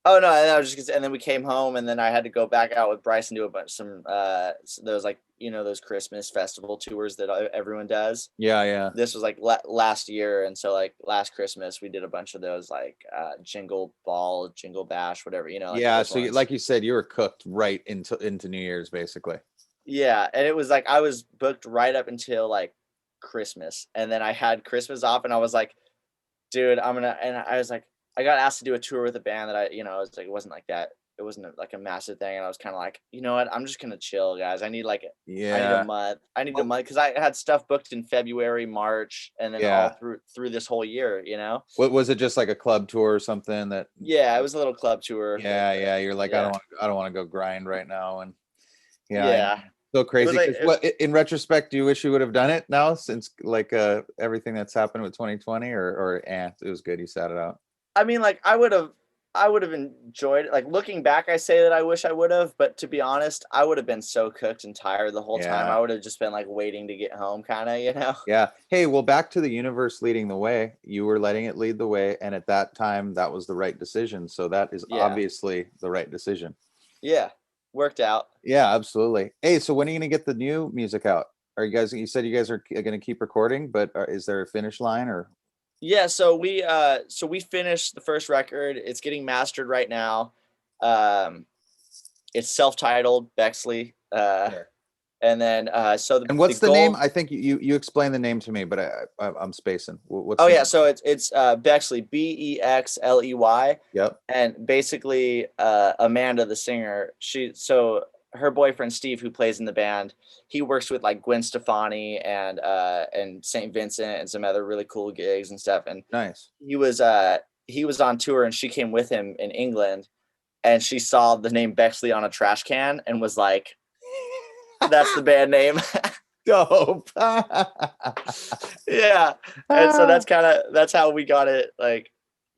Oh no, and I was just and then we came home, and then I had to go back out with Bryce and do a bunch those like those Christmas festival tours that everyone does. Yeah. This was like last year, and so like last Christmas we did a bunch of those like Jingle Ball, Jingle Bash, whatever like Yeah. those So ones. like you said, you were cooked right into New Year's basically. Yeah, and it was like I was booked right up until like Christmas, and then I had Christmas off, and I was like, dude, and I was like, I got asked to do a tour with a band that I was like, it wasn't like that. It wasn't like a massive thing. And I was kind of like, you know what? I'm just going to chill, guys. I need a Yeah. month. I need a month because I had stuff booked in February, March, and then all through this whole year, What was it, just like a club tour or something that? Yeah, it was a little club tour. Yeah. You're like, yeah. I don't want to go grind right now. And yeah. So crazy. In retrospect, do you wish you would have done it now since like everything that's happened with 2020 or it was good. You sat it out. I mean, like I would have enjoyed it. Like looking back, I say that I wish I would have, but to be honest, I would have been so cooked and tired the whole time. I would have just been like waiting to get home, kind of. Yeah. Hey, well, back to the universe leading the way. You were letting it lead the way, and at that time, that was the right decision. So that is obviously the right decision. Yeah, worked out. Yeah, absolutely. Hey, so when are you gonna get the new music out? Are you guys? You said you guys are gonna keep recording, but is there a finish line or? Yeah, so we finished the first record. It's getting mastered right now. It's self-titled Bexley. And then and what's the name? I think you explained the name to me, but I'm spacing. What's so it's Bexley, Bexley. Yep. And basically Amanda, the singer, her boyfriend Steve, who plays in the band, he works with like Gwen Stefani and St. Vincent and some other really cool gigs and stuff. And nice. He was on tour, and she came with him in England, and she saw the name Bexley on a trash can and was like, "That's the band name." Dope. Yeah, and so that's how we got it. Like,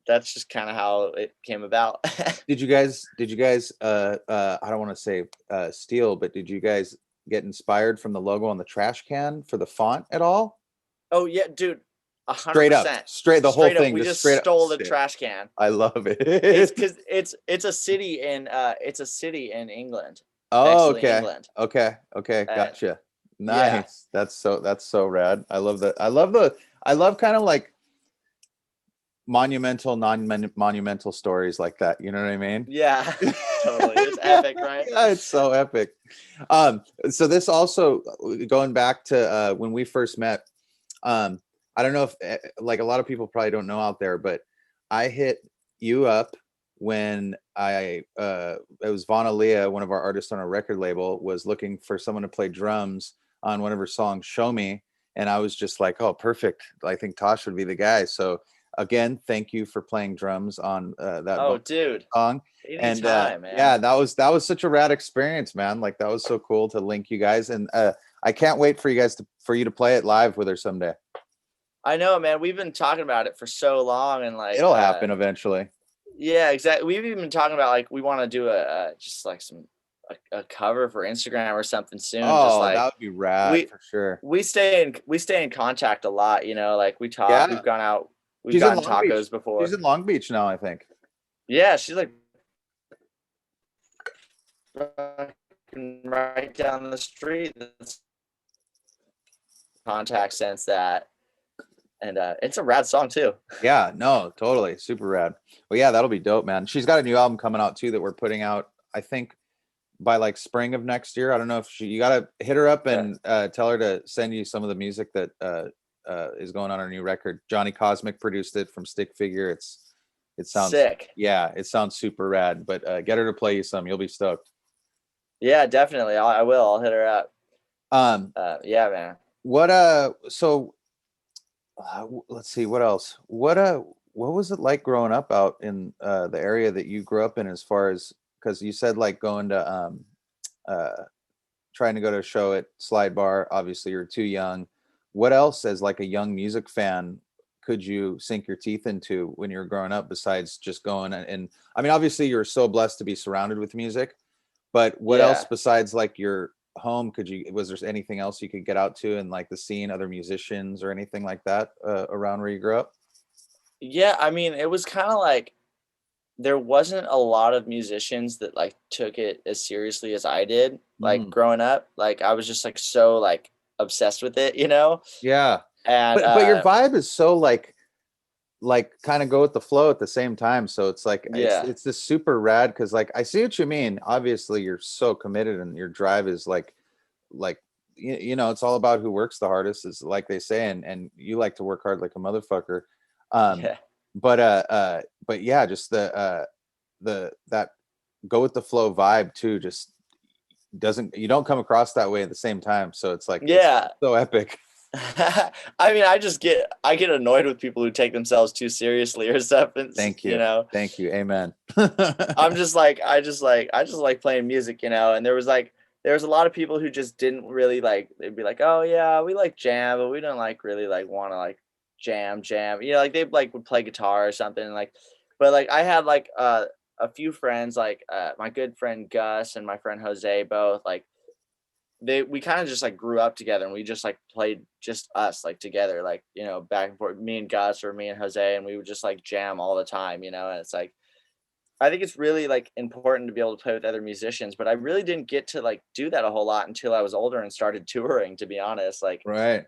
that's just kind of how it came about. Did you guys I don't want to say steal, but did you guys get inspired from the logo on the trash can for the font at all? Oh yeah, dude, 100%. Straight the whole thing. We just stole the trash can. I love it. It's because it's a city in England. Oh, Bexley, okay. England. Okay. Gotcha. Nice. Yeah. That's so rad. I love that. I love kind of like monumental, non-monumental stories like that. You know what I mean? Yeah, totally. It's epic, right? Yeah, it's so epic. So this also going back to when we first met. I don't know if like a lot of people probably don't know out there, but I hit you up when it was Vaughn Aaliyah, one of our artists on our record label, was looking for someone to play drums on one of her songs, Show Me. And I was just like, oh, perfect. I think Tosh would be the guy. So again, thank you for playing drums on that song. Anytime, man. Yeah, that was such a rad experience, man. Like that was so cool to link you guys. And I can't wait for you to play it live with her someday. I know, man. We've been talking about it for so long, and like it'll happen eventually. Yeah, exactly. We've even been talking about like we want to do just like a cover for Instagram or something soon. Oh, just like, that would be rad for sure. We stay in contact a lot. Like we talk. Yeah. We've gone out. We've gotten tacos before. She's in Long Beach now, I think. Yeah, she's like right down the street. Contact since that. And it's a rad song too. Yeah, no, totally. Super rad. Well, yeah, that'll be dope, man. She's got a new album coming out too that we're putting out, I think, by like spring of next year. I don't know if you got to hit her up and tell her to send you some of the music that is going on her new record. Johnny Cosmic produced it from Stick Figure. It sounds sick. Yeah, it sounds super rad, but get her to play you some. You'll be stoked. Yeah, definitely. I will. I'll hit her up. Yeah, man. So let's see what else. What was it like growing up out in the area that you grew up in, as far as, because you said like going to trying to go to a show at Slide Bar. Obviously you're too young. What else as like a young music fan could you sink your teeth into when you're growing up, besides just going and I mean, obviously you're so blessed to be surrounded with music, but what else besides like your home was there anything else you could get out to, and like the scene, other musicians or anything like that around where you grew up? Yeah, I mean, it was kind of like there wasn't a lot of musicians that like took it as seriously as I did. Like Mm, growing up, like I was just like so like obsessed with it, you know? yeah. And But your vibe is so like kind of go with the flow at the same time. So it's like yeah. it's this super rad because like I see what you mean. Obviously, you're so committed and your drive is like you know, it's all about who works the hardest, is like they say, and you like to work hard like a motherfucker. Um, Yeah. but yeah, just the that go with the flow vibe too just doesn't you don't come across that way at the same time. So it's like it's Yeah. so epic. I mean, I get annoyed with people who take themselves too seriously or stuff, and Thank you you. know, Thank you. Amen. I'm just like I just like playing music, you know. And there was a lot of people who just didn't really like. They'd be like, oh yeah, we like jam, but we don't like really like want to like jam. You know, like they like would play guitar or something, like. But like I had like a few friends, like my good friend Gus and my friend Jose, both like we kind of just like grew up together, and we just like played just us like together, like, you know, back and forth, me and Gus or me and Jose, and we would just like jam all the time, you know. And it's like I think it's really like important to be able to play with other musicians, but I really didn't get to like do that a whole lot until I was older and started touring, to be honest. Like Right.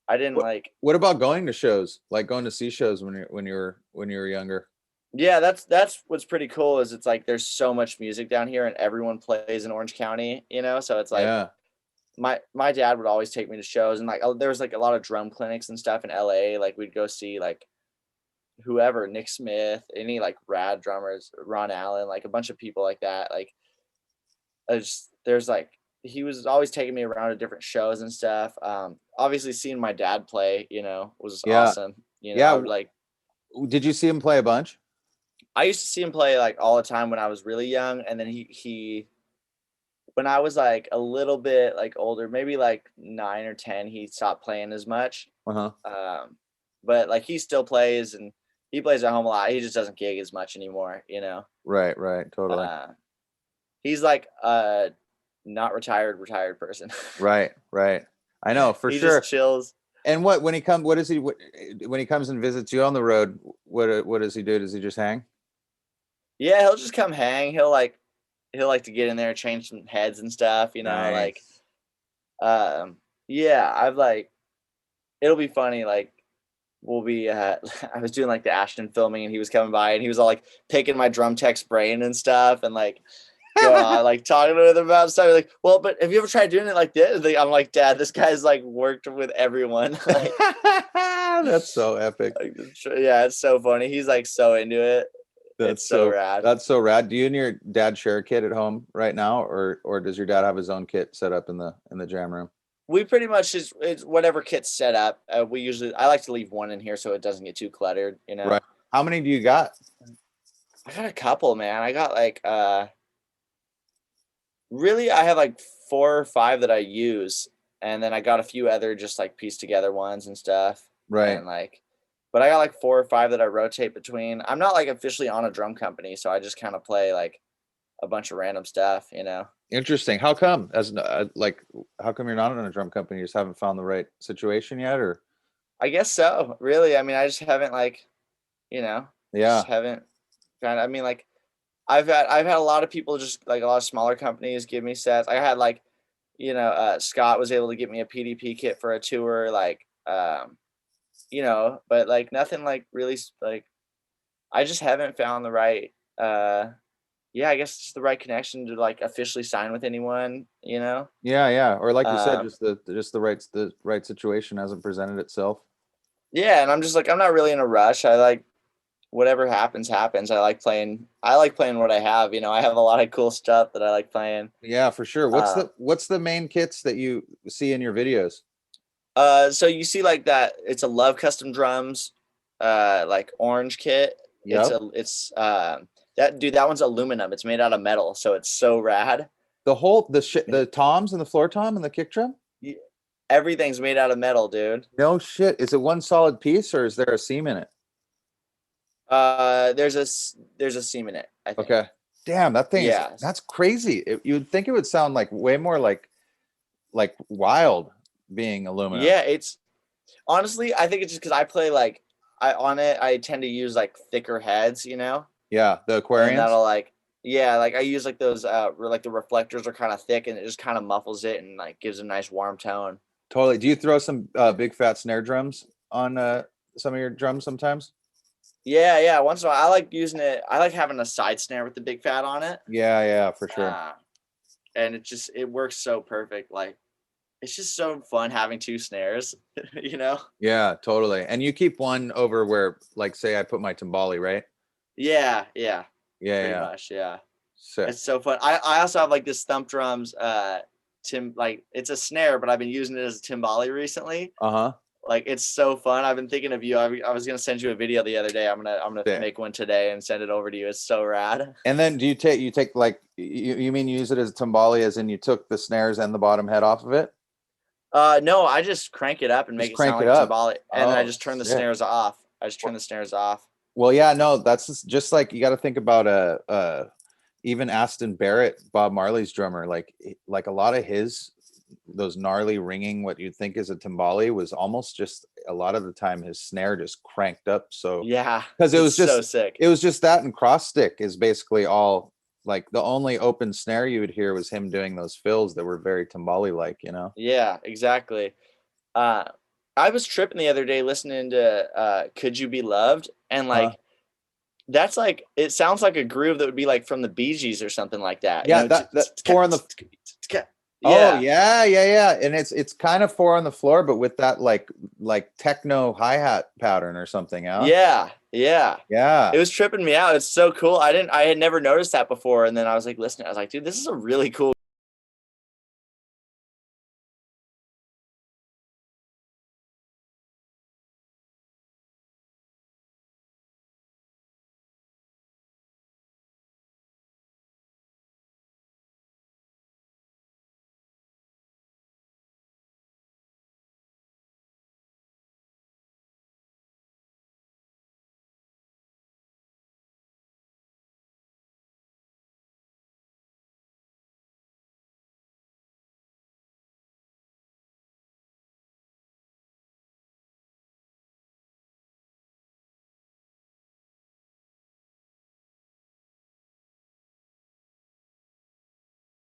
I didn't What like. what about going to shows? Like going to see shows when you were younger? Yeah, that's what's pretty cool is it's like there's so much music down here and everyone plays in Orange County, you know. So it's like Yeah. my dad would always take me to shows, and like there was like a lot of drum clinics and stuff in LA. Like we'd go see like whoever, Nick Smith, any like rad drummers, Ron Allen, like a bunch of people like that. Like there's like he was always taking me around to different shows and stuff. Obviously seeing my dad play, you know, was Yeah. awesome. You know, I Yeah. would like Did you see him play a bunch? I used to see him play like all the time when I was really young, and then he when I was like a little bit like older, maybe like 9 or 10, he stopped playing as much. Uh-huh. But like he still plays, and he plays at home a lot. He just doesn't gig as much anymore, you know. Right, right, totally. Uh, he's like not retired person. Right, right. I know for He just sure. chills. And what does he when he comes and visits you on the road, what does he do? Does he just hang? Yeah, he'll just come hang. He'll like to get in there, change some heads and stuff, you know, like Nice. yeah, I've like it'll be funny, like we'll be I was doing like the Ashton filming, and he was coming by, and he was all like picking my drum tech's brain and stuff, and like going on like talking with him about stuff. Like, well, but have you ever tried doing it like this? Like, I'm like, Dad, this guy's like worked with everyone. Like, That's so epic. yeah, it's so funny. He's like so into it. It's so rad. That's so rad. Do you and your dad share a kit at home right now, or does your dad have his own kit set up in the jam room? We pretty much just it's whatever kit's set up. I like to leave one in here so it doesn't get too cluttered, you know. Right. How many do you got? I got a couple, man. I got like really I have like 4 or 5 that I use, and then I got a few other just like pieced together ones and stuff. Right. And like but I got like 4 or 5 that I rotate between. I'm not like officially on a drum company, so I just kind of play like a bunch of random stuff, you know. Interesting. How come? How come you're not in a drum company? You just haven't found the right situation yet, or? I guess so. Really, I mean, I just haven't like, you know, Yeah. just haven't kind of. I mean, like, I've had a lot of people, just like a lot of smaller companies, give me sets. I had like, you know, Scott was able to get me a PDP kit for a tour, like, you know, but like nothing like really like. I just haven't found the right. Yeah, I guess just the right connection to like officially sign with anyone, you know. Yeah, yeah. Or like you said, Um, just the right situation hasn't presented itself. yeah, and I'm just like I'm not really in a rush. I like whatever happens happens. I like playing what I have, you know. I have a lot of cool stuff that I like playing. Yeah, for sure. Uh, What's the main kits that you see in your videos? so you see like that it's a Love Custom Drums like orange kit. Yep. That one's aluminum. It's made out of metal, so it's so rad. The toms and the floor tom and the kick drum? Y- Everything's made out of metal, dude. No shit. Is it one solid piece or is there a seam in it? There's a seam in it, I think. Okay. Damn, Yeah. that's crazy. You'd think it would sound like way more like wild being aluminum. Yeah, it's honestly, I think it's just because I play like I tend to use like thicker heads, you know. Yeah, the And Aquarians. that'll like, yeah, like I use like those like the reflectors are kind of thick and it just kind of muffles it and like gives a nice warm tone. Totally. Do you throw some big fat snare drums on some of your drums sometimes? Yeah. Once in a while, I like using it. I like having a side snare with the big fat on it. Yeah, for sure. And it works so perfect. Like it's just so fun having two snares, you know? Yeah, totally. And you keep one over where, like, say I put my timbali, right? Yeah. Pretty Yeah. much. Yeah. Sick. It's so fun. I also have like this thump drums, like it's a snare, but I've been using it as a timbali recently. Uh-huh. Like it's so fun. I've been thinking of you. I was gonna send you a video the other day. I'm gonna Sick. make one today and send it over to you. It's so rad. And then do you take like you mean you use it as a timbali as in you took the snares and the bottom head off of it? No, I just crank it up and Just make it crank sound it like up. timbali, and then I Oh, just turn the sick. snares off. I just turn the snares off. Well, yeah, no, that's just like you got to think about even Aston Barrett, Bob Marley's drummer, like a lot of those gnarly ringing, what you'd think is a timbali, was almost just a lot of the time his snare just cranked up. So Yeah, because it was just so sick. It was just that, and cross stick is basically all, like the only open snare you would hear was him doing those fills that were very timbali like, you know? Yeah, exactly. I was tripping the other day listening to "Could You Be Loved," and like that's like it sounds like a groove that would be like from the Bee Gees or something like that. Yeah, you know? that four on the Oh yeah. And it's kind of four on the floor, but with that like techno hi-hat pattern or something, Yeah. Yeah. It was tripping me out. It's so cool. I had never noticed that before, and then I was like listening. I was like, dude, this is a really cool